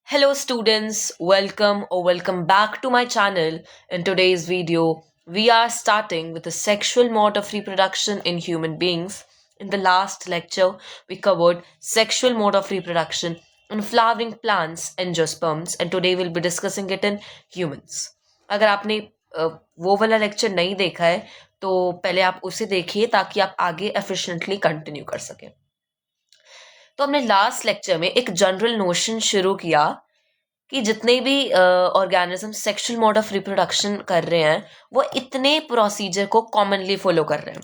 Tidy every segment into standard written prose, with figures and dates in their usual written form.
Hello students, welcome back to my channel. In today's video, we are starting with the sexual mode of reproduction in human beings. In the last lecture, we covered sexual mode of reproduction in flowering plants, angiosperms, and today we'll be discussing it in humans. अगर आपने वो वाला lecture नहीं देखा है तो पहले आप उसे देखिए ताकि आप आगे एफिशिएंटली कंटिन्यू कर सकें. तो हमने लास्ट लेक्चर में एक जनरल नोशन शुरू किया कि जितने भी organism sexual mode of reproduction कर रहे हैं वो इतने प्रोसीजर को कॉमनली फॉलो कर रहे हैं.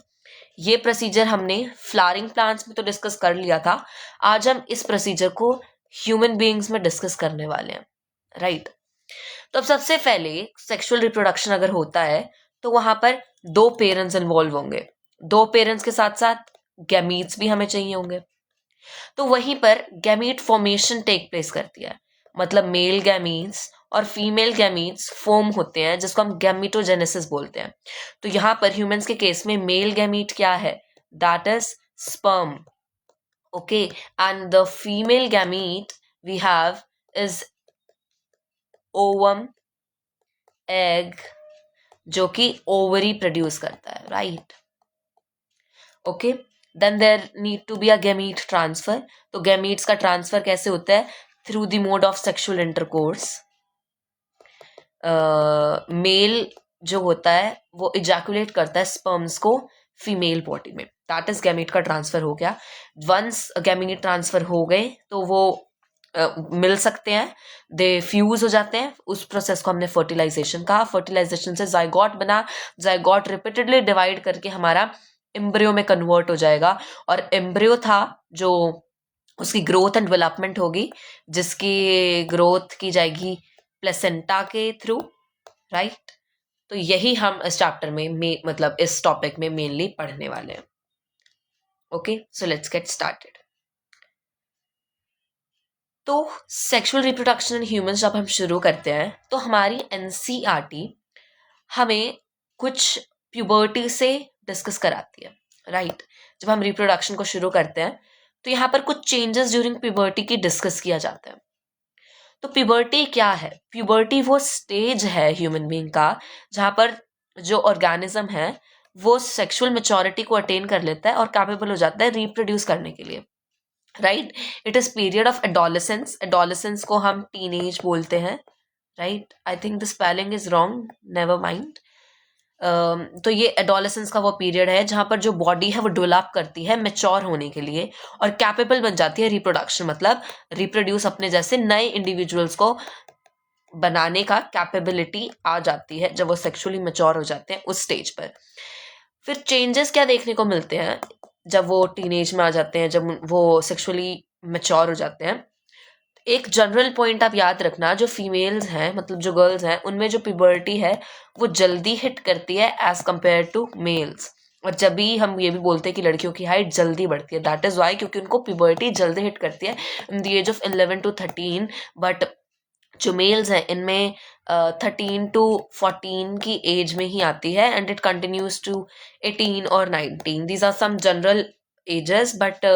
ये प्रोसीजर हमने फ्लावरिंग प्लांट्स में तो डिस्कस कर लिया था. आज हम इस प्रोसीजर को ह्यूमन बीइंग्स में डिस्कस करने वाले हैं, राइट? तो अब सबसे पहले सेक्सुअल रिप्रोडक्शन अगर होता है तो वहां पर दो पेरेंट्स इन्वॉल्व होंगे. दो पेरेंट्स के साथ साथ गैमीट्स भी हमें चाहिए होंगे. तो वहीं पर गैमीट फॉर्मेशन टेक प्लेस करती है. मतलब मेल गैमीट्स और फीमेल गैमीट्स फॉर्म होते हैं जिसको हम गैमीटोजेनेसिस बोलते हैं. तो यहाँ पर ह्यूमंस के केस में मेल गैमीट क्या है? That is sperm. Okay, and the female gamete we have is ovum, egg, जो कि ओवरी प्रोड्यूस करता है, right? Okay, then there need to be a gamete transfer. तो गैमीट्स का ट्रांसफर कैसे होता है? Through the mode of sexual intercourse. Male जो होता है वो इजैकुलेट करता है स्पर्म्स को फीमेल बॉडी में. दैट इज गैमीट का ट्रांसफर हो गया. वंस गैमीट ट्रांसफर हो गए तो वो मिल सकते हैं, दे फ्यूज हो जाते हैं. उस प्रोसेस को हमने फर्टिलाइजेशन कहा. फर्टिलाइजेशन से जाइगोट बना. जाइगोट रिपीटेडली डिवाइड करके हमारा एम्ब्रियो में कन्वर्ट हो जाएगा. और एम्ब्रियो था जो उसकी ग्रोथ एंड डेवलपमेंट होगी, जिसकी ग्रोथ की जाएगी प्लेसेंटा के थ्रू, राइट? तो यही हम इस चैप्टर में मतलब इस टॉपिक में मेनली पढ़ने वाले हैं. Okay, so let's get started. तो सेक्सुअल रिप्रोडक्शन इन ह्यूमंस जब हम शुरू करते हैं तो हमारी एनसीईआरटी हमें कुछ प्यूबर्टी से डिस्कस कराती है, राइट? जब हम रिप्रोडक्शन को शुरू करते हैं तो यहाँ पर कुछ चेंजेस ड्यूरिंग प्यूबर्टी की डिस्कस किया जाता है. तो प्यूबर्टी क्या है? प्यूबर्टी वो स्टेज है ह्यूमन बीइंग का जहाँ पर जो ऑर्गेनिज्म है वो सेक्सुअल मेच्योरिटी को अटेन कर लेता है और कैपेबल हो जाता है रिप्रोड्यूस करने के लिए, right? It is period of adolescence. Adolescence को हम टीनेज बोलते हैं, right? I think the spelling is wrong, never mind. तो ये एडोलेसेंस का वो पीरियड है जहाँ पर जो बॉडी है वो डेवलप करती है मेच्योर होने के लिए और कैपेबल बन जाती है रिप्रोडक्शन, मतलब रिप्रोड्यूस अपने जैसे नए इंडिविजुअल्स को बनाने का कैपेबिलिटी आ जाती है जब वो सेक्सुअली मेच्योर हो जाते हैं उस स्टेज पर. फिर चेंजेस क्या देखने को मिलते हैं जब वो टीनेज में आ जाते हैं, जब वो सेक्सुअली मेच्योर हो जाते हैं? एक जनरल पॉइंट आप याद रखना, जो फीमेल्स हैं मतलब जो गर्ल्स हैं उनमें जो प्यूबर्टी है वो जल्दी हिट करती है एज कंपेयर टू मेल्स. और जब भी हम ये भी बोलते हैं कि लड़कियों की हाइट जल्दी बढ़ती है, दैट इज वाई, क्योंकि उनको प्यूबर्टी जल्दी हिट करती है in the age of 11 to 13. But जो मेल्स हैं इनमें 13 to 14 की एज में ही आती है and it continues to 18 or 19. These are some general ages, but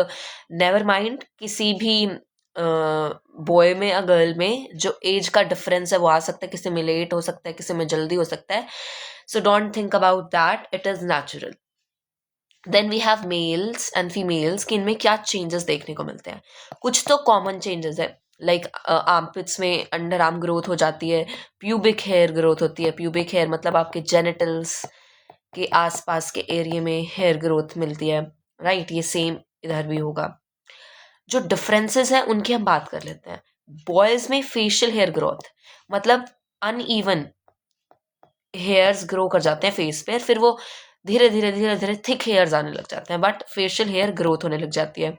never mind, किसी भी बॉय में या गर्ल में जो एज का डिफरेंस है वो आ सकता है, किसी में लेट हो सकता है, किसी में जल्दी हो सकता है. So don't think about that, it is natural. Then we have males and females कि इनमें क्या चेंजेस देखने को मिलते हैं. कुछ तो कॉमन चेंजेस है, लाइक आर्मपिट्स में अंडर आर्म ग्रोथ हो जाती है, प्यूबिक हेयर ग्रोथ होती है. प्यूबिक हेयर मतलब आपके जेनिटल्स के आसपास के एरिया में हेयर ग्रोथ मिलती है, राइट? ये सेम इधर भी होगा. जो डिफरेंसेस हैं उनकी हम बात कर लेते हैं. बॉयज में फेशियल हेयर ग्रोथ मतलब अनइवन हेयर्स ग्रो कर जाते हैं फेस पे, फिर वो धीरे धीरे धीरे धीरे थिक हेयर्स आने लग जाते हैं, बट फेशियल हेयर ग्रोथ होने लग जाती है.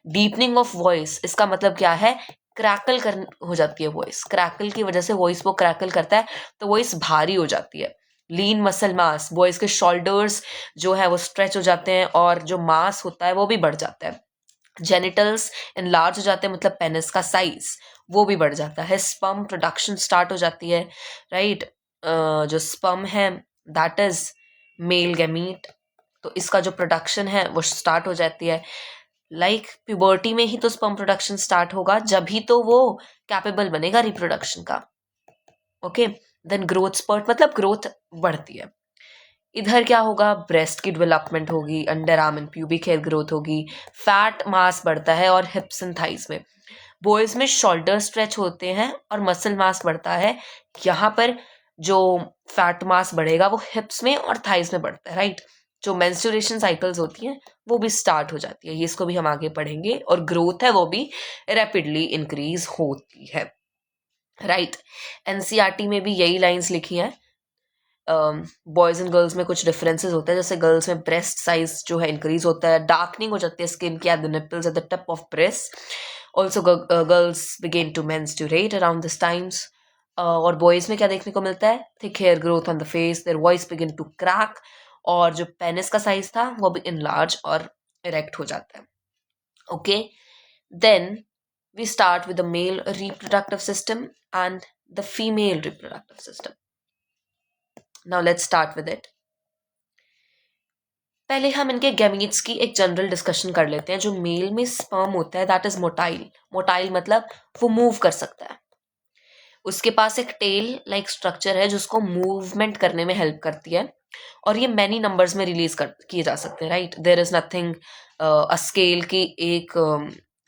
डीपनिंग ऑफ वॉइस, इसका मतलब क्या है? क्रैकल कर हो जाती है वॉइस. क्रैकल की वजह से वॉइस वो क्रैकल करता है तो वॉइस भारी हो जाती है. लीन मसल मास, बॉयज के शोल्डर्स जो है वो स्ट्रेच हो जाते हैं और जो मास होता है वो भी बढ़ जाता है. जेनिटल्स इनलार्ज हो जाते हैं, मतलब पेनिस का साइज वो भी बढ़ जाता है. स्पर्म प्रोडक्शन स्टार्ट हो जाती है, राइट? जो स्पर्म है दैट इज मेल गैमीट, तो इसका जो प्रोडक्शन है वो स्टार्ट हो जाती है. लाइक प्यूबर्टी में ही तो स्पर्म प्रोडक्शन स्टार्ट होगा, जब ही तो वो कैपेबल बनेगा रिप्रोडक्शन का। ओके, देन ग्रोथ स्पर्ट मतलब ग्रोथ बढ़ती है। इधर क्या होगा, ब्रेस्ट की डेवलपमेंट होगी, under arm and pubic hair growth होगी, फैट मास बढ़ता है और हिप्स एंड थाइज में। बॉयज में शोल्डर स्ट्रेच होते हैं और मसल मास बढ़ता है। यहाँ पर जो फैट मास बढ़ेगा वो हिप्स में और थाइज में बढ़ता है, राइट। जो मेंस्ट्रुएशन साइकिल्स होती हैं वो भी स्टार्ट हो जाती है, ये इसको भी हम आगे पढ़ेंगे, और ग्रोथ है वो भी रैपिडली इंक्रीज होती है, राइट। एनसीईआरटी में भी यही लाइंस लिखी हैं। बॉयज एंड गर्ल्स में कुछ डिफरेंसेस होते हैं, जैसे गर्ल्स में ब्रेस्ट साइज जो है इंक्रीज होता है, डार्कनिंग हो जाती है स्किन की at the nipples at the tip of breast. Also girls begin to menstruate around this times. और बॉयज में क्या देखने को मिलता है, thick hair growth on the face, their voice begin to crack, और जो पेनिस का साइज था वो भी इनलार्ज और इरेक्ट हो जाता है। Okay, then we start with the male reproductive system and the female reproductive system. Now let's start with it. पहले हम इनके गैमीट्स की एक जनरल डिस्कशन कर लेते हैं। जो मेल में स्पर्म होता है दैट इज मोटाइल। मोटाइल मतलब वो मूव कर सकता है, उसके पास एक टेल लाइक स्ट्रक्चर है जो उसको मूवमेंट करने में हेल्प करती है, और ये मैनी नंबर्स में रिलीज कर किए जा सकते हैं, right. There is nothing a scale की एक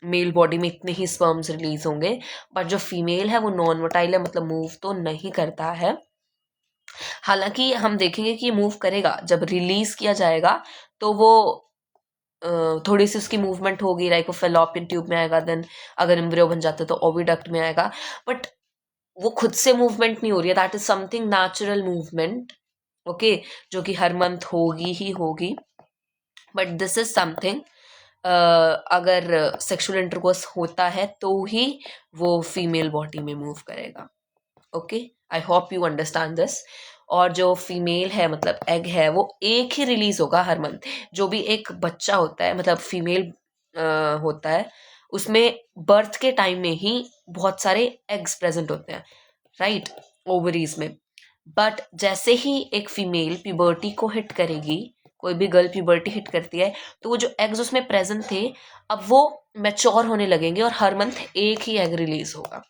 मेल बॉडी में इतने ही स्पर्म्स रिलीज होंगे, बट जो फीमेल है वो नॉन मोटाइल है, मतलब मूव तो नहीं करता है। हालांकि हम देखेंगे कि ये मूव करेगा, जब रिलीज किया जाएगा तो वो थोड़ी सी उसकी मूवमेंट होगी, लाइक वो फेलोपियन ट्यूब में आएगा, देन अगर एम्ब्रियो बन जाता है तो ओविडक्ट में आएगा, बट वो खुद से मूवमेंट नहीं हो रही है, that is something natural movement, okay, जो कि हर मंथ होगी ही होगी, बट दिस इज समथिंग अगर सेक्सुअल इंटरकोर्स होता है तो ही वो फीमेल बॉडी में मूव करेगा। Okay, I hope you understand this. और जो फीमेल है मतलब एग है वो एक ही रिलीज होगा हर मंथ। जो भी एक बच्चा होता है मतलब फीमेल होता है, उसमें बर्थ के टाइम में ही बहुत सारे एग्स प्रेजेंट होते हैं, राइट, ओवरीज में। बट जैसे ही एक फीमेल प्यूबर्टी को हिट करेगी, कोई भी गर्ल प्यूबर्टी हिट करती है, तो वो जो एग्स उसमें प्रेजेंट थे अब वो मैच्योर होने लगेंगे और हर मंथ एक ही एग रिलीज होगा।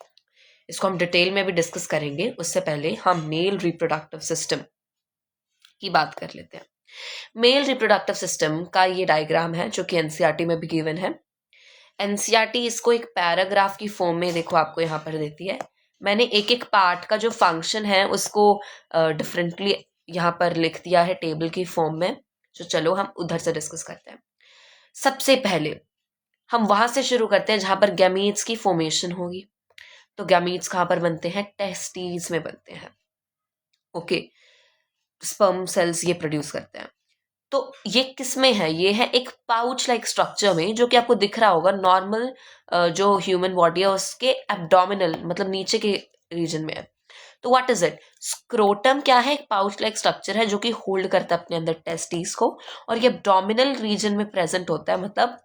इसको हम डिटेल में भी डिस्कस करेंगे, उससे पहले हम मेल रिप्रोडक्टिव सिस्टम की बात कर लेते हैं। मेल रिप्रोडक्टिव सिस्टम का ये डायग्राम है जो कि एनसीईआरटी में भी गिवन है। एनसीईआरटी इसको एक पैराग्राफ की फॉर्म में देखो आपको यहाँ पर देती है। मैंने एक एक पार्ट का जो फंक्शन है उसको डिफरेंटली यहाँ पर लिख दिया है टेबल की फॉर्म में, तो चलो हम उधर से डिस्कस करते हैं। सबसे पहले हम वहां से शुरू करते हैं जहां पर गैमीट्स की फॉर्मेशन होगी। तो गैमीट्स कहाँ पर बनते हैं, टेस्टीज में बनते हैं, ओके। स्पर्म सेल्स ये प्रोड्यूस करते हैं। तो ये किस में है, ये है एक पाउच लाइक स्ट्रक्चर में, जो कि आपको दिख रहा होगा नॉर्मल जो ह्यूमन बॉडी है उसके एब्डोमिनल मतलब नीचे के रीजन में है। तो व्हाट इज इट, स्क्रोटम क्या है, एक पाउच लाइक स्ट्रक्चर है जो कि होल्ड करता है अपने अंदर टेस्टिस को, और ये एब्डोमिनल रीजन में प्रेजेंट होता है, मतलब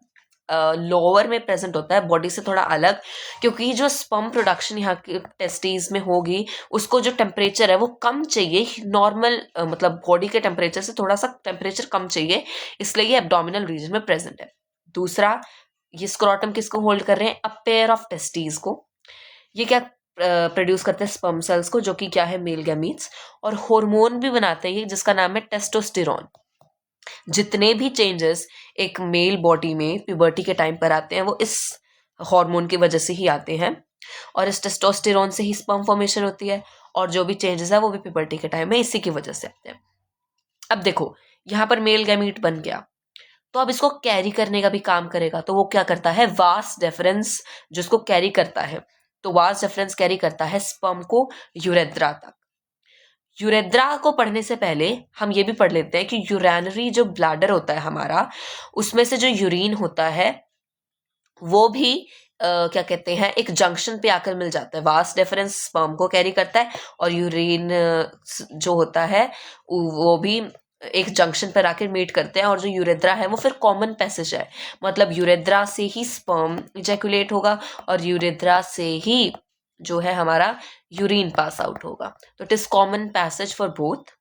लोअर में प्रेजेंट होता है, बॉडी से थोड़ा अलग, क्योंकि जो स्पर्म प्रोडक्शन यहाँ के टेस्टिस में होगी उसको जो टेम्परेचर है वो कम चाहिए, नॉर्मल मतलब बॉडी के टेम्परेचर से थोड़ा सा टेम्परेचर कम चाहिए, इसलिए ये एब्डोमिनल रीजन में प्रेजेंट है। दूसरा, ये स्क्रोटम किसको होल्ड कर रहे हैं, अ पेयर ऑफ टेस्टिस को। ये क्या प्रोड्यूस करते हैं, स्पर्म सेल्स को, जो कि क्या है, मेल गैमीट्स, और हार्मोन भी बनाते हैं जिसका नाम है टेस्टोस्टेरोन। जितने भी चेंजेस एक मेल बॉडी में प्यूबर्टी के टाइम पर आते हैं वो इस हार्मोन की वजह से ही आते हैं, और इस टेस्टोस्टेरोन से ही स्पर्म फॉर्मेशन होती है, और जो भी चेंजेस है वो भी प्यूबर्टी के टाइम में इसी की वजह से आते हैं। अब देखो यहाँ पर मेल गैमीट बन गया, तो अब इसको कैरी करने का भी काम करेगा, तो वो क्या करता है, वास डेफरेंस जिसको कैरी करता है, तो वास डेफरेंस कैरी करता है स्पर्म को यूरेथ्रा तक। यूरेथ्रा को पढ़ने से पहले हम ये भी पढ़ लेते हैं कि यूरैनरी जो ब्लैडर होता है हमारा, उसमें से जो यूरिन होता है वो भी क्या कहते हैं, एक जंक्शन पे आकर मिल जाता है। वास डिफरेंस स्पर्म को कैरी करता है, और यूरिन जो होता है वो भी एक जंक्शन पर आकर मीट करते हैं, और जो यूरेथ्रा है वो फिर कॉमन पैसेज है, मतलब यूरेथ्रा से ही स्पर्म इजैकुलेट होगा और यूरेथ्रा से ही जो है हमारा यूरिन पास आउट होगा। तो it is common passage for both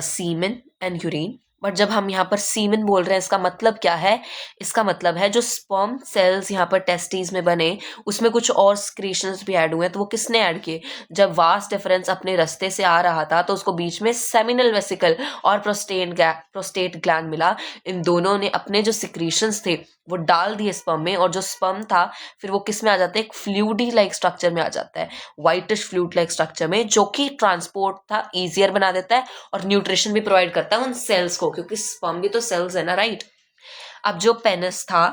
semen and urine. But जब हम यहाँ पर सीमेन बोल रहे हैं, इसका मतलब क्या है? इसका मतलब है जो स्पर्म सेल्स यहाँ पर टेस्टिस में बने, उसमें कुछ और सिक्रीशंस भी ऐड हुए हैं। तो वो किसने ऐड किए? जब वास्ट डिफरेंस अपने रास्ते से आ रहा था तो उसको बीच में सेमिनल वेसिकल और प्रोस्टेट ग्लैंड मिला। इन दोनों ने अपने जो सिक्रीशंस थे वो डाल दिए स्पर्म में, और जो स्पर्म था फिर वो किस में आ जाता है? एक फ्लूइडी लाइक स्ट्रक्चर में आ जाता है, व्हाइटिश फ्लूइड लाइक स्ट्रक्चर में, जो कि ट्रांसपोर्ट था ईजियर बना देता है और न्यूट्रिशन भी प्रोवाइड करता है उन सेल्स को, क्योंकि स्पर्म भी तो सेल्स है ना, राइट? अब जो पेनिस था,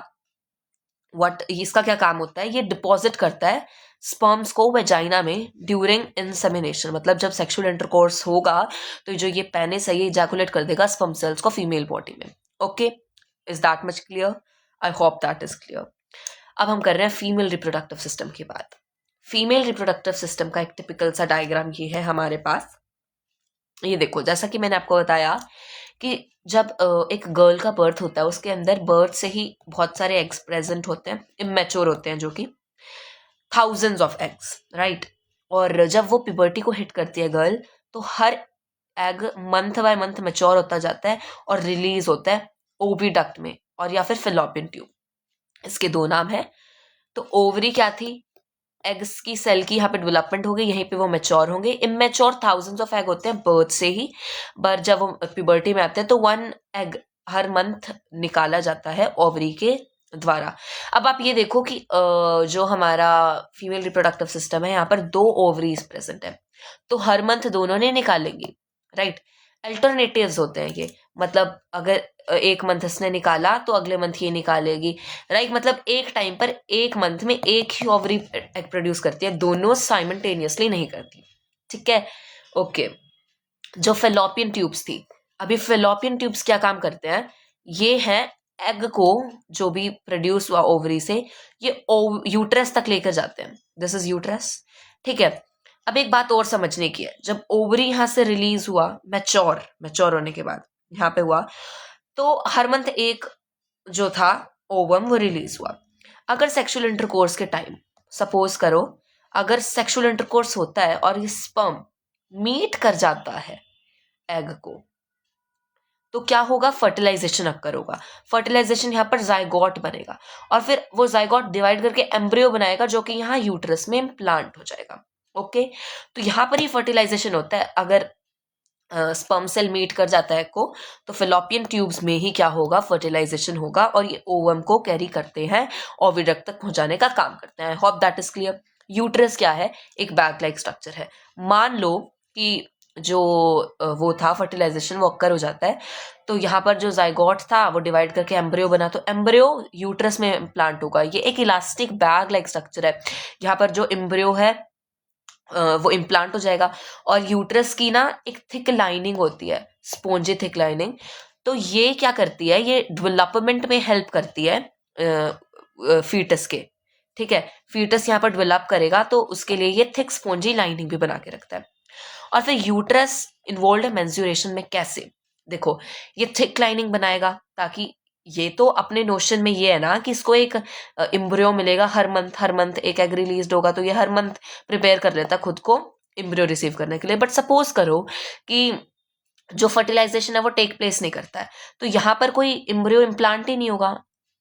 व्हाट इसका क्या काम होता है? ये डिपॉजिट करता है स्पर्म्स को वेजाइना में ड्यूरिंग इंसेमिनेशन। मतलब जब सेक्सुअल इंटरकोर्स होगा तो जो ये पेनिस है ये इजैकुलेट कर देगा स्पर्म सेल्स को फीमेल बॉडी में। Okay, is that much clear? I hope that is clear. अब हम कर रहे हैं फीमेल रिप्रोडक्टिव सिस्टम की बात। फीमेल रिप्रोडक्टिव सिस्टम का एक टिपिकल सा डायग्राम ये है हमारे पास। ये देखो, जैसा कि मैंने आपको बताया कि जब एक गर्ल का बर्थ होता है, उसके अंदर बर्थ से ही बहुत सारे एग्स प्रेजेंट होते हैं, इमेच्योर होते हैं, जो कि थाउजेंड्स ऑफ एग्स, राइट? और जब वो प्यूबर्टी को हिट करती है गर्ल, तो हर egg month by month mature होता जाता है और रिलीज होता है ओविडक्ट में, और या फिर फेलोपियन ट्यूब। इसके दो नाम है। तो ओवरी क्या थी? एग्स की सेल की यहाँ पे डेवलपमेंट हो गई, यहीं पे वो मेच्योर होंगे। इमेच्योर थाउजेंड्स ऑफ एग होते हैं बर्थ से ही, बट जब वो प्यूबर्टी में आते हैं तो 1 एग हर मंथ निकाला जाता है ओवरी के द्वारा। अब आप ये देखो कि जो हमारा फीमेल रिप्रोडक्टिव सिस्टम है, यहाँ पर 2 ओवरीज प्रेजेंट है, तो हर मंथ दोनों ने निकालेंगी, राइट? अल्टरनेटिव्स होते हैं ये, मतलब अगर एक मंथ इसने निकाला तो अगले मंथ ये निकालेगी, राइट? मतलब एक टाइम पर एक मंथ में एक ही ओवरी एग प्रोड्यूस करती है, दोनों साइमल्टेनियसली नहीं करती, ठीक है? ओके। जो फेलोपियन ट्यूब्स थी, अभी फेलोपियन ट्यूब्स क्या काम करते हैं? ये है एग को जो भी प्रोड्यूस हुआ ओवरी से, ये यूट्रस तक लेकर जाते हैं। दिस इज यूट्रस, ठीक है? अब एक बात और समझने की है, जब ओवरी यहां से रिलीज हुआ, मैच्योर होने के बाद यहाँ पे हुआ, तो हर मंथ एक जो था ओवम वो रिलीज हुआ। अगर सेक्सुअल इंटरकोर्स के टाइम, सपोज करो अगर सेक्सुअल इंटरकोर्स होता है और ये स्पर्म मीट कर जाता है एग को, तो क्या होगा? फर्टिलाइजेशन अक्कर होगा। फर्टिलाइजेशन यहाँ पर जाइगोट बनेगा, और फिर वो जाइगोट डिवाइड करके एम्ब्रियो बनाएगा, जो कि यहाँ यूट्रस में इम्प्लांट हो जाएगा। ओके, तो यहाँ पर ही फर्टिलाइजेशन होता है। अगर स्पर्म सेल मीट कर जाता है को, तो फिलोपियन ट्यूब्स में ही क्या होगा? फर्टिलाइजेशन होगा, और ये ओवम को कैरी करते हैं, ओविडक्ट तक पहुंचाने का काम करते हैं। Hope that is clear. Uterus क्या है? एक बैग लाइक स्ट्रक्चर है। मान लो कि जो वो था फर्टिलाइजेशन वो अक्कर हो जाता है, तो यहाँ पर जो जाइगोट था वो डिवाइड करके एम्ब्रियो बना, तो एम्ब्रियो यूट्रस में इम्प्लांट होगा। ये एक इलास्टिक बैग लाइक स्ट्रक्चर है। यहाँ पर जो एम्ब्रियो है वो इम्प्लांट हो जाएगा, और यूट्रस की ना एक थिक लाइनिंग होती है, स्पोंजी थिक लाइनिंग। तो ये क्या करती है? ये डेवलपमेंट में हेल्प करती है फीटस के, ठीक है? फीटस यहाँ पर डेवलप करेगा तो उसके लिए ये थिक स्पोंजी लाइनिंग भी बना के रखता है। और फिर यूट्रस इन्वॉल्व है मेंस्ट्रुएशन में। कैसे? देखो, ये थिक लाइनिंग बनाएगा ताकि, ये तो अपने नोशन में ये है ना कि इसको एक एम्ब्रियो मिलेगा हर मंथ एक एग रिलीज होगा, तो ये हर मंथ प्रिपेयर कर लेता खुद को एम्ब्रियो रिसीव करने के लिए। बट सपोज करो कि जो फर्टिलाइजेशन है वो टेक प्लेस नहीं करता है, तो यहाँ पर कोई एम्ब्रियो इम्प्लांट ही नहीं होगा,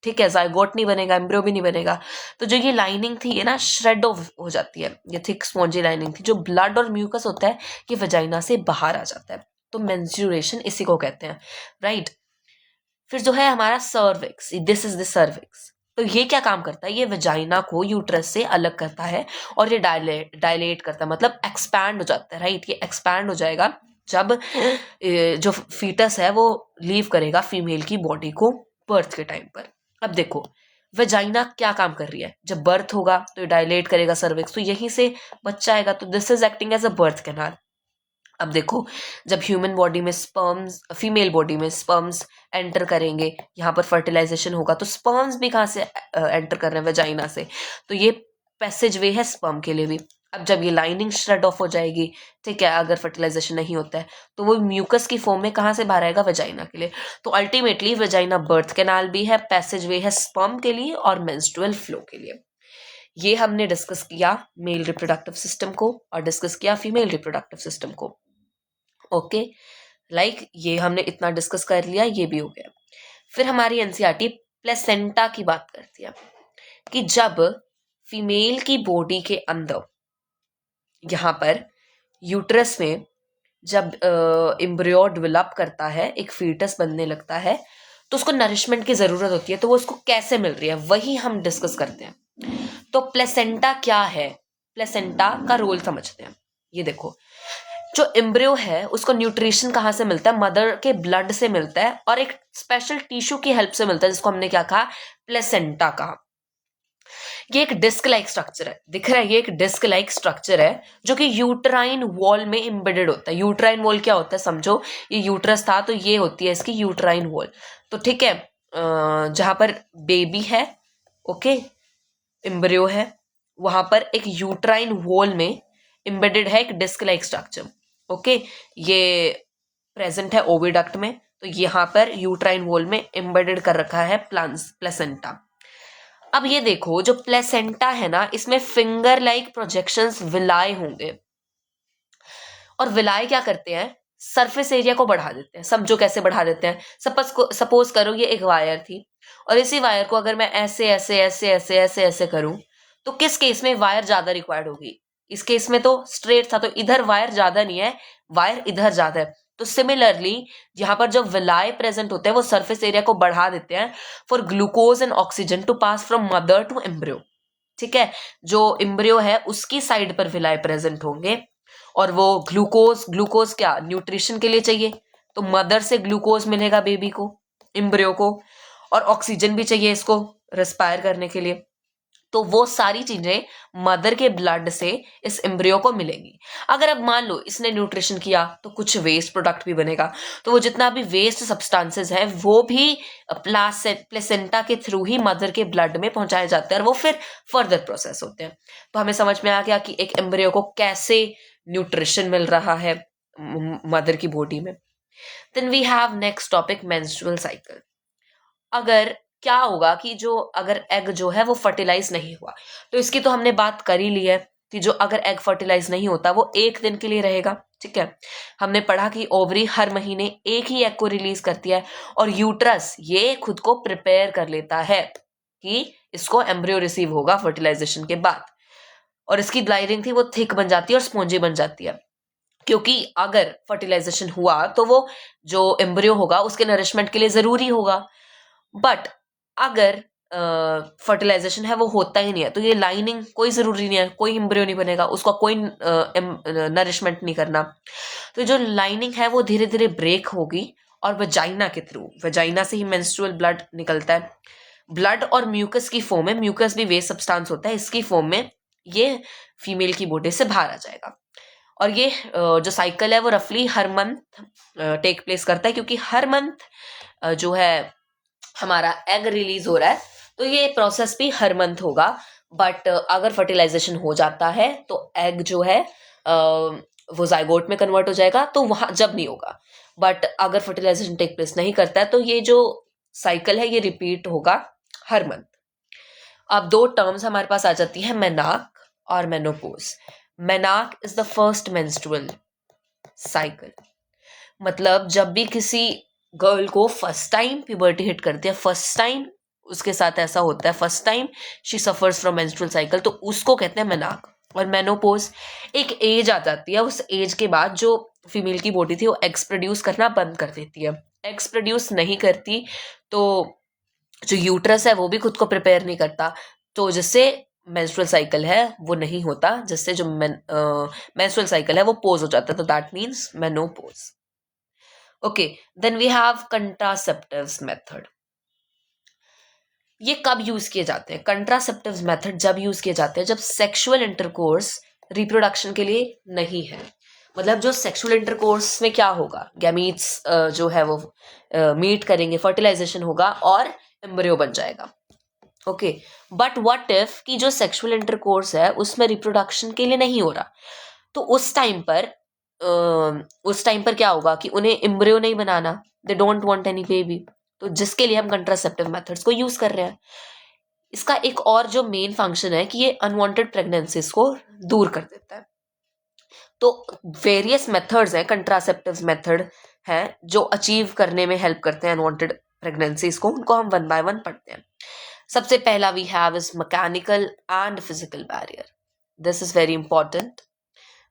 ठीक है? जाइगोट नहीं बनेगा, एम्ब्रियो भी नहीं बनेगा। तो जो ये लाइनिंग थी ये ना श्रेड ऑफ हो जाती है। ये थिक स्पॉन्जी लाइनिंग थी, जो ब्लड और म्यूकस होता है ये वजाइना से बाहर आ जाता है। तो मेंस्ट्रुएशन इसी को कहते हैं, राइट? फिर जो है हमारा cervix, this is the cervix. तो ये क्या काम करता है? ये वजाइना को यूट्रस से अलग करता है, और ये डायलेट करता है, मतलब एक्सपैंड हो जाता है, राइट? ये एक्सपैंड हो जाएगा जब जो फीटस है वो लीव करेगा फीमेल की बॉडी को बर्थ के टाइम पर। अब देखो, वजाइना क्या काम कर रही है? जब बर्थ होगा तो ये डायलेट करेगा सर्विक्स, तो यहीं से बच्चा आएगा, तो this is acting as a birth canal. अब देखो, जब ह्यूमन बॉडी में स्पर्म्स, फीमेल बॉडी में स्पर्म्स एंटर करेंगे, यहाँ पर फर्टिलाइजेशन होगा, तो स्पर्म्स भी कहाँ से एंटर कर रहे हैं? वजाइना से। तो ये पैसेज वे है स्पर्म के लिए भी। अब जब ये लाइनिंग श्रेड ऑफ हो जाएगी, ठीक है, अगर फर्टिलाइजेशन नहीं होता है, तो वो म्यूकस की फॉर्म में कहाँ से बाहर आएगा? वजाइना के लिए। तो अल्टीमेटली वजाइना बर्थ कैनाल भी है, पैसेज वे है स्पर्म के लिए और मेंस्ट्रुअल फ्लो के लिए। ये हमने डिस्कस किया मेल रिप्रोडक्टिव सिस्टम को, और डिस्कस किया फीमेल रिप्रोडक्टिव सिस्टम को। ओके, ये हमने इतना डिस्कस कर लिया, ये भी हो गया। फिर हमारी एनसीईआरटी प्लेसेंटा की बात करती है कि जब फीमेल की बॉडी के अंदर, यहाँ पर यूट्रस में, जब एम्ब्रियो डेवलप करता है, एक फीटस बनने लगता है, तो उसको नरिशमेंट की जरूरत होती है। तो वो उसको कैसे मिल रही है, वही हम डिस्कस करते हैं। तो प्लेसेंटा क्या है, प्लेसेंटा का रोल समझते हैं। ये देखो, जो एम्ब्रियो है उसको न्यूट्रिशन कहाँ से मिलता है, मदर के ब्लड से मिलता है, और एक स्पेशल टिश्यू की हेल्प से मिलता है, जिसको हमने क्या कहा, प्लेसेंटा कहा। ये एक डिस्क लाइक स्ट्रक्चर है, दिख रहा है, ये एक डिस्क लाइक स्ट्रक्चर है जो कि यूट्राइन वॉल में एम्बेडेड होता है। यूट्राइन वॉल क्या होता है समझो, ये यूट्रस था तो ये होती है इसकी यूट्राइन वॉल। तो ठीक है, जहां पर बेबी है, ओके, एम्ब्रियो है, वहां पर एक यूट्राइन वॉल में एम्बेडेड है एक डिस्क लाइक स्ट्रक्चर, ओके, ये प्रेजेंट है ओविडक्ट में। तो यहाँ पर यूट्राइन वॉल में एम्बेडेड कर रखा है प्लेसेंटा। अब ये देखो, जो प्लेसेंटा है ना, इसमें फिंगर लाइक प्रोजेक्शंस विलाय होंगे, और विलाय क्या करते हैं, सरफेस एरिया को बढ़ा देते हैं। समझो कैसे बढ़ा देते हैं, सपोज करो ये एक वायर थी, और इसी वायर को अगर मैं ऐसे ऐसे ऐसे ऐसे ऐसे ऐसे करूं, तो किस केस में वायर ज्यादा रिक्वायर्ड होगी, इस केस में तो स्ट्रेट था, तो इधर वायर ज्यादा नहीं है, वायर इधर ज्यादा है। तो सिमिलरली यहाँ पर जो विलाय प्रेजेंट होते हैं वो सरफेस एरिया को बढ़ा देते हैं for glucose and oxygen to pass from mother to embryo. ठीक है, जो एम्ब्रियो है उसकी साइड पर विलाय प्रेजेंट होंगे, और वो ग्लूकोज, ग्लूकोज क्या, न्यूट्रिशन के लिए चाहिए, तो मदर से ग्लूकोज मिलेगा बेबी को, एम्ब्रियो को, और ऑक्सीजन भी चाहिए इसको रेस्पायर करने के लिए। तो वो सारी चीजें मदर के ब्लड से इस एम्ब्रियो को मिलेंगी। अगर अब मान लो इसने न्यूट्रिशन किया तो कुछ वेस्ट प्रोडक्ट भी बनेगा, तो वो जितना भी वेस्ट सब्सटेंसेस है वो भी प्लेसेंटा के थ्रू ही मदर के ब्लड में पहुंचाए जाते हैं, और वो फिर फर्दर प्रोसेस होते हैं। तो हमें समझ में आ गया कि एक एम्ब्रियो को कैसे न्यूट्रिशन मिल रहा है मदर की बॉडी में। Then we have next topic, menstrual cycle. अगर क्या होगा कि जो अगर एग जो है वो फर्टिलाइज नहीं हुआ, तो इसकी तो हमने बात कर ही ली है कि जो अगर एग फर्टिलाइज नहीं होता वो 1 दिन के लिए रहेगा। ठीक है, हमने पढ़ा कि ओवरी हर महीने एक ही एग को रिलीज करती है, और यूट्रस ये खुद को प्रिपेयर कर लेता है कि इसको एम्ब्रियो रिसीव होगा फर्टिलाइजेशन के बाद, और इसकी लाइनिंग थी वो थिक बन जाती है और स्पॉन्जी बन जाती है, क्योंकि अगर फर्टिलाइजेशन हुआ तो वो जो एम्ब्रियो होगा उसके नरिशमेंट के लिए जरूरी होगा। बट अगर फर्टिलाइजेशन है वो होता ही नहीं है, तो ये लाइनिंग कोई जरूरी नहीं है, कोई एम्ब्रियो नहीं बनेगा, उसका कोई नरिशमेंट नहीं करना। तो जो लाइनिंग है वो धीरे धीरे ब्रेक होगी, और वजाइना के थ्रू, वजाइना से ही मेंस्ट्रुअल ब्लड निकलता है, ब्लड और म्यूकस की फॉर्म में, म्यूकस भी वेस्ट सब्सटेंस होता है, इसकी फॉर्म में ये फीमेल की बॉडी से बाहर आ जाएगा। और ये जो साइकिल है वो रफली हर मंथ टेक प्लेस करता है, क्योंकि हर मंथ जो है हमारा एग रिलीज हो रहा है, तो ये प्रोसेस भी हर मंथ होगा। बट अगर फर्टिलाइजेशन हो जाता है तो एग जो है वो जाइगोट में कन्वर्ट हो जाएगा, तो वहां जब नहीं होगा। बट अगर फर्टिलाइजेशन टेक प्लेस नहीं करता है तो ये जो साइकिल है ये रिपीट होगा हर मंथ। अब 2 टर्म्स हमारे पास आ जाती है, मेनाक और मेनोपोज। मेनाक is the first menstrual cycle, मतलब जब भी किसी गर्ल को फर्स्ट टाइम प्यूबर्टी हिट करती है, फर्स्ट टाइम उसके साथ ऐसा होता है, first time she suffers from menstrual cycle, तो उसको कहते हैं मेनाक। और मेनोपोज एक एज आ जाती है, उस एज के बाद जो फीमेल की बॉडी थी वो एग्स प्रोड्यूस करना बंद कर देती है। एग्स प्रोड्यूस नहीं करती तो जो यूट्रस है वो भी खुद को प्रिपेयर नहीं करता, तो जिससे मेंस्ट्रुअल साइकिल है वो नहीं होता, जिससे जो मेंस्ट्रुअल साइकिल है वो पोज हो जाता है, तो that means menopause. Okay, then we have contraceptives method. ये कब यूज किए जाते हैं कंट्रासेप्टिव्स मेथड? जब यूज किए जाते हैं जब सेक्सुअल इंटरकोर्स रिप्रोडक्शन के लिए नहीं है। मतलब जो सेक्सुअल इंटरकोर्स में क्या होगा, गैमीट्स जो है वो मीट करेंगे, फर्टिलाइजेशन होगा और एम्ब्रियो बन जाएगा। ओके, बट व्हाट इफ कि जो सेक्सुअल इंटरकोर्स है उसमें रिप्रोडक्शन के लिए नहीं हो रहा, तो उस टाइम पर क्या होगा कि उन्हें एम्ब्रियो नहीं बनाना, they don't want any baby, तो जिसके लिए हम कंट्रासेप्टिव मेथड्स को यूज कर रहे हैं। इसका एक और जो मेन फंक्शन है कि ये अनवांटेड प्रेगनेंसीज को दूर कर देता है। तो वेरियस मेथड्स हैं कंट्रासेप्टिव मेथड हैं जो अचीव करने में हेल्प करते हैं अनवांटेड प्रेगनेंसीज को, उनको हम वन बाय वन पढ़ते हैं. सबसे पहला we have is mechanical and physical barrier. This is very important.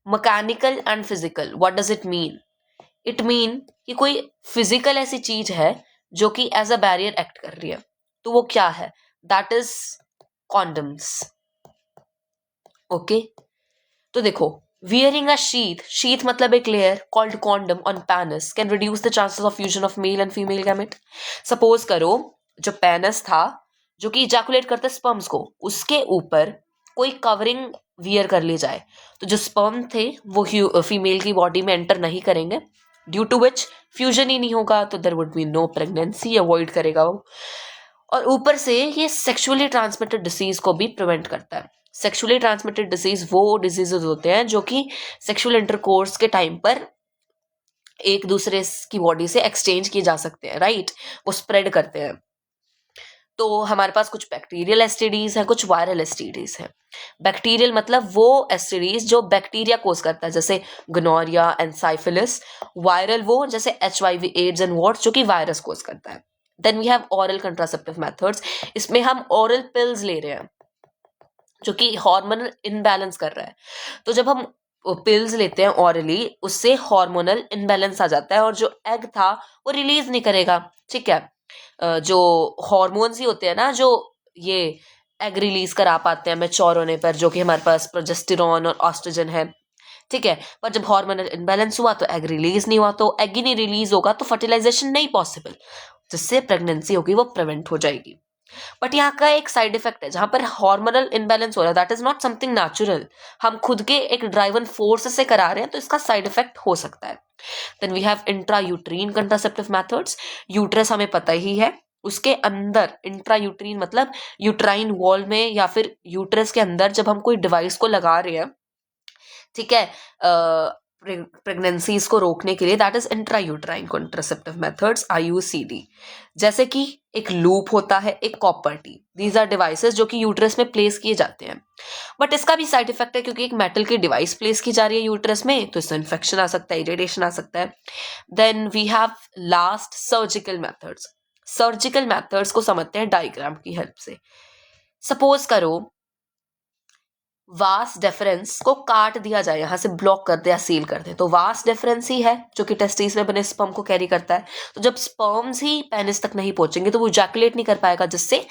Mechanical and physical, what does it mean? It mean कि कोई फिजिकल ऐसी चीज है जो कि एज अ बैरियर एक्ट कर रही है. तो वो क्या है? That is condoms. ओके, तो देखो, वियरिंग अ शीथ मतलब एक layer called condom on penis can reduce the chances of fusion of male and female gamete. Suppose करो जो पेनिस था जो कि इजैकुलेट करते स्पर्म्स को, उसके ऊपर कोई कवरिंग वियर कर ली जाए तो जो स्पर्म थे वो फीमेल की बॉडी में एंटर नहीं करेंगे, ड्यू टू विच फ्यूजन ही नहीं होगा, तो there would be no pregnancy, avoid करेगा वो. और ऊपर से ये सेक्सुअली ट्रांसमिटेड डिसीज को भी प्रिवेंट करता है. सेक्सुअली ट्रांसमिटेड डिसीज वो डिजीजेज होते हैं जो कि सेक्सुअल इंटरकोर्स के टाइम पर एक दूसरे की बॉडी से एक्सचेंज किए जा सकते हैं, राइट? वो स्प्रेड करते हैं. तो हमारे पास कुछ बैक्टीरियल एसटीडीज हैं, कुछ वायरल एसटीडीज हैं. बैक्टीरियल मतलब वो एसटीडीज जो बैक्टीरिया कोज करता है, जैसे गोनोरिया एंड साइफिलिस. वायरल वो जैसे HIV, एड्स एंड वॉट्स जो कि वायरस कोज करता है. Then we have oral contraceptive methods. इसमें हम ओरल पिल्स ले रहे हैं जो कि हार्मोनल इनबैलेंस कर रहा है. तो जब हम पिल्स लेते हैं ऑरली, उससे हार्मोनल इनबैलेंस आ जाता है और जो एग था वो रिलीज नहीं करेगा. ठीक है, जो हॉर्मोन्स ही होते हैं ना जो ये एग रिलीज करा पाते हैं मैच्योर होने पर, जो कि हमारे पास प्रोजेस्टेरॉन और ऑस्ट्रोजन है. ठीक है, पर जब हार्मोनल इनबैलेंस हुआ तो एग रिलीज नहीं हुआ, तो एग ही नहीं रिलीज होगा तो फर्टिलाइजेशन नहीं पॉसिबल, जिससे प्रेगनेंसी होगी वो प्रिवेंट हो जाएगी. बट यहाँ का एक साइड इफेक्ट है जहां पर हार्मोनल इनबैलेंस हो रहा है, that is not something natural. हम खुद के एक ड्राइवन फोर्स से करा रहे हैं, तो इसका साइड इफेक्ट हो सकता है. Then we have intra uterine contraceptive methods. Uterus हमें पता ही है, उसके अंदर इंट्रा यूट्रीन मतलब यूट्राइन वॉल में या फिर यूट्रस के अंदर जब हम कोई डिवाइस को लगा रहे हैं, ठीक है, प्रेगनेंसीज को रोकने के लिए, that is intra uterine contraceptive methods, IUCD. जैसे कि एक लूप होता है, एक copper T, these are devices जो कि यूट्रस में प्लेस किए जाते हैं. बट इसका भी साइड इफेक्ट है, क्योंकि एक मेटल की डिवाइस प्लेस की जा रही है यूट्रस में, तो इससे इन्फेक्शन आ सकता है, इरिटेशन आ सकता है. Then we have last surgical methods. Surgical methods को समझते हैं डायग्राम की हेल्प से. सपोज करो वास डेफरेंस को काट दिया जाए, यहां से ब्लॉक कर दे या सील कर दे, तो वास डेफरेंस ही है जो कि टेस्टिस में बने स्पर्म को कैरी करता है. तो जब स्पर्म्स ही पेनिस तक नहीं पहुंचेंगे तो वो इजैकुलेट नहीं कर पाएगा, जिससे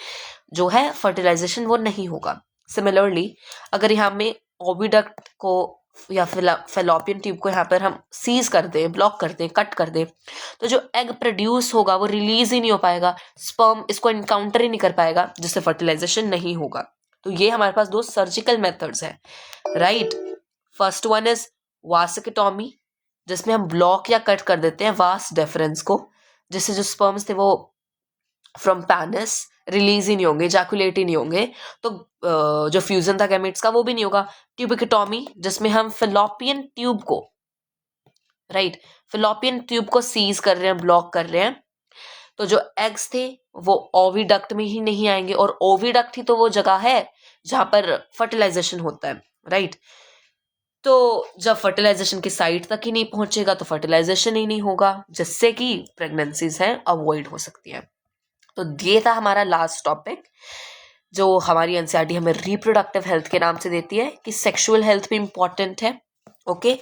जो है फर्टिलाइजेशन वो नहीं होगा. सिमिलरली अगर यहाँ में ओविडक्ट को या फेलोपियन ट्यूब को यहाँ पर हम सीज कर दें, ब्लॉक कर दें, कट कर दें, तो जो एग प्रोड्यूस होगा वो रिलीज ही नहीं हो पाएगा, स्पर्म इसको इनकाउंटर ही नहीं कर पाएगा, जिससे फर्टिलाइजेशन नहीं होगा. तो ये हमारे पास दो सर्जिकल मेथड्स हैं, right? First one is vasectomy, जिसमें हम ब्लॉक या कट कर देते हैं वास डेफरेंस को, जिससे जो स्पर्म्स थे वो फ्रॉम पेनिस रिलीज ही नहीं होंगे, जैकुलेट ही नहीं होंगे, तो जो फ्यूजन था गैमेट्स का वो भी नहीं होगा. ट्यूबिकेटोमी, जिसमें हम फेलोपियन ट्यूब को, राइट, फेलोपियन ट्यूब को सीज कर रहे हैं, ब्लॉक कर रहे हैं, तो जो एग्स थे वो ओविडक्ट में ही नहीं आएंगे, और ओविडक्ट ही तो वो जगह है जहां पर फर्टिलाइजेशन होता है, राइट? तो जब फर्टिलाइजेशन की साइट तक ही नहीं पहुंचेगा तो फर्टिलाइजेशन ही नहीं होगा, जिससे कि प्रेगनेंसीज हैं अवॉइड हो सकती हैं. तो ये था हमारा लास्ट टॉपिक जो हमारी एनसीईआरटी हमें रिप्रोडक्टिव हेल्थ के नाम से देती है, कि सेक्सुअल हेल्थ भी इंपॉर्टेंट है. ओके,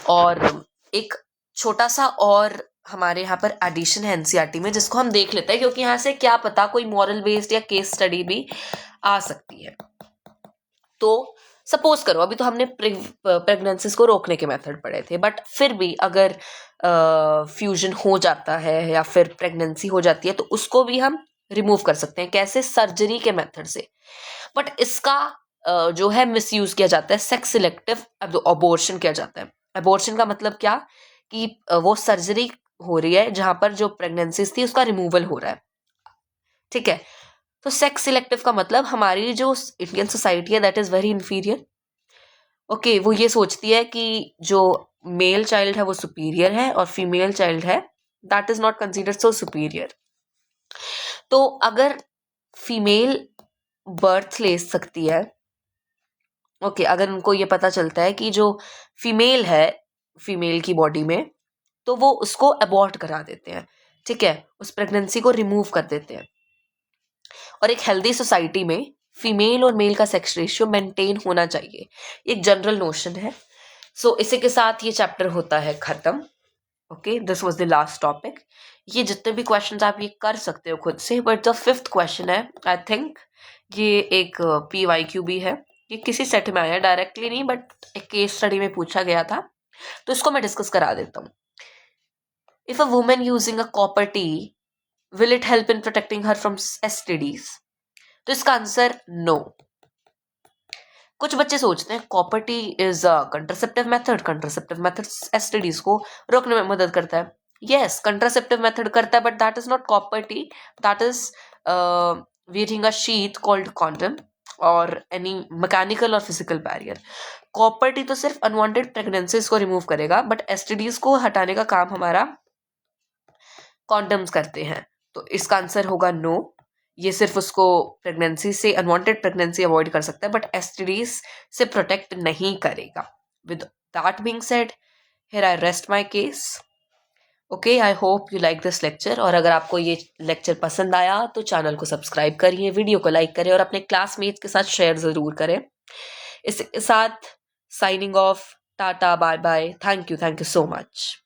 और एक छोटा सा और हमारे यहाँ पर एडिशन है एनसीईआरटी में, जिसको हम देख लेते हैं, क्योंकि यहाँ से क्या पता कोई मॉरल बेस्ड या केस स्टडी भी आ सकती है. तो सपोज करो अभी तो हमने प्रेगनेंसीज को रोकने के मेथड पढ़े थे, बट फिर भी अगर फ्यूजन हो जाता है या फिर प्रेगनेंसी हो जाती है तो उसको भी हम रिमूव कर सकते हैं. कैसे? सर्जरी के मेथड से. बट इसका जो है मिसयूज किया जाता है, सेक्स सिलेक्टिव अबॉर्शन किया जाता है. अबॉर्शन का मतलब क्या? कि वो सर्जरी हो रही है जहां पर जो प्रेगनेंसीज थी उसका रिमूवल हो रहा है. ठीक है, तो सेक्स सिलेक्टिव का मतलब हमारी जो इंडियन सोसाइटी है that is very inferior. Okay, वो ये सोचती है कि जो मेल चाइल्ड है वो सुपीरियर है और फीमेल चाइल्ड है that is not considered so superior. तो अगर फीमेल बर्थ ले सकती है, ओके, अगर उनको ये पता चलता है कि जो फीमेल है, फीमेल की बॉडी में तो वो उसको अबॉर्ट करा देते हैं, ठीक है, उस प्रेगनेंसी को रिमूव कर देते हैं। और एक हेल्दी सोसाइटी में फीमेल और मेल का सेक्स रेशियो मेंटेन होना चाहिए, एक जनरल नोशन है। सो इसी के साथ ये चैप्टर होता है खत्म। Okay, this was the last topic. ये जितने भी क्वेश्चंस आप ये कर सकते हो खुद से, बट द फिफ्थ क्वेश्चन है, आई थिंक ये एक PYQ भी है, ये किसी सेट में आया डायरेक्टली नहीं, बट एक केस स्टडी में पूछा गया था, तो इसको मैं डिस्कस करा देता हूँ। If a women using a copper T will it help in protecting her from STDs? तो इसका आंसर नो। कुछ बच्चे सोचते हैं copper T is a contraceptive method STDs को रोकने में मदद करता है। यस, कंट्रासेप्टिव मेथड करता है, but that is not copper T, that is wearing a sheath called condom और एनी मैकेनिकल और फिजिकल बैरियर। कॉपर टी तो सिर्फ अनवांटेड प्रेगनेंसीज को रिमूव करेगा, बट STDs को हटाने का काम हमारा कॉन्डम्स करते हैं। तो इसका आंसर होगा नो। ये सिर्फ उसको प्रेगनेंसी से, अनवांटेड प्रेगनेंसी अवॉइड कर सकता है, बट STDs से प्रोटेक्ट नहीं करेगा। With that being said, here I rest my case. Okay, I hope you like this lecture, और अगर आपको ये लेक्चर पसंद आया तो चैनल को सब्सक्राइब करिए, वीडियो को लाइक करें और अपने क्लासमेट्स के साथ शेयर ज़रूर करें। इसके साथ signing off, tata, bye bye, thank you so much.